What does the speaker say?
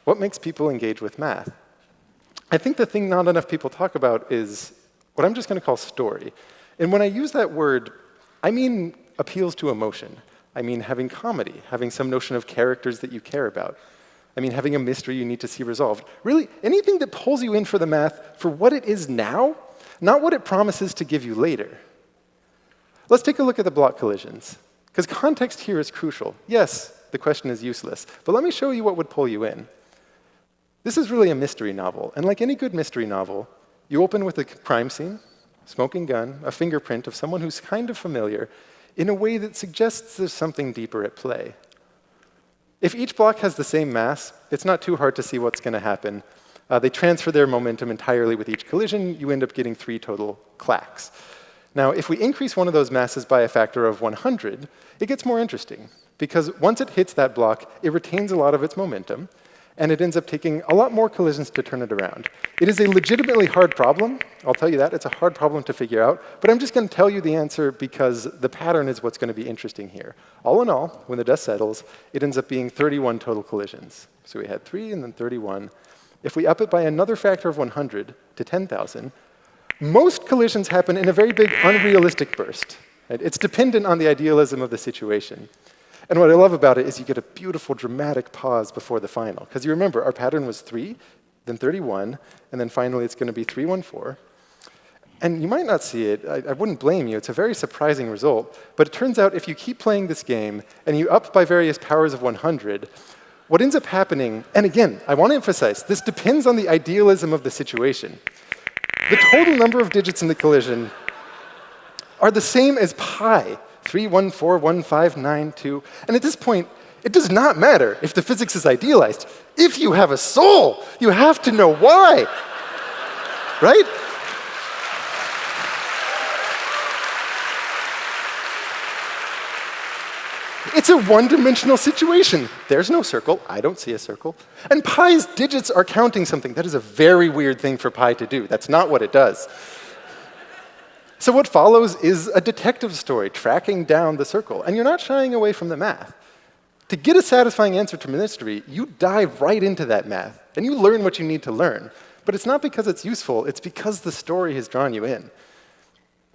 What makes people engage with math? I think the thing not enough people talk about is what I'm just going to call story. And when I use that word, I mean appeals to emotion. I mean having comedy, having some notion of characters that you care about. I mean having a mystery you need to see resolved. Really, anything that pulls you in for the math for what it is now, not what it promises to give you later. Let's take a look at the block collisions, because context here is crucial. Yes, the question is useless, but let me show you what would pull you in. This is really a mystery novel, and like any good mystery novel, you open with a crime scene, smoking gun, a fingerprint of someone who's kind of familiar, in a way that suggests there's something deeper at play. If each block has the same mass, it's not too hard to see what's going to happen. They transfer their momentum entirely with each collision. You end up getting 3 total clacks. Now, if we increase one of those masses by a factor of 100, it gets more interesting, because once it hits that block, it retains a lot of its momentum, and it ends up taking a lot more collisions to turn it around. It is a legitimately hard problem. I'll tell you that. It's a hard problem to figure out. But I'm just going to tell you the answer because the pattern is what's going to be interesting here. All in all, when the dust settles, it ends up being 31 total collisions. So we had 3 and then 31. If we up it by another factor of 100 to 10,000, most collisions happen in a very big, unrealistic burst. Right? It's dependent on the idealism of the situation. And what I love about it is you get a beautiful, dramatic pause before the final. Because you remember, our pattern was 3, then 31, and then finally it's going to be 3, 1, 4. And you might not see it. I wouldn't blame you. It's a very surprising result. But it turns out if you keep playing this game and you up by various powers of 100, what ends up happening, and again, I want to emphasize, this depends on the idealism of the situation. The total number of digits in the collision are the same as pi. 3, 1, 4, 1, 5, 9, 2. And at this point, it does not matter if the physics is idealized. If you have a soul, you have to know why. Right? It's a one-dimensional situation. There's no circle. I don't see a circle. And pi's digits are counting something. That is a very weird thing for pi to do. That's not what it does. So what follows is a detective story tracking down the circle. And you're not shying away from the math. To get a satisfying answer to mystery, you dive right into that math. And you learn what you need to learn. But it's not because it's useful. It's because the story has drawn you in.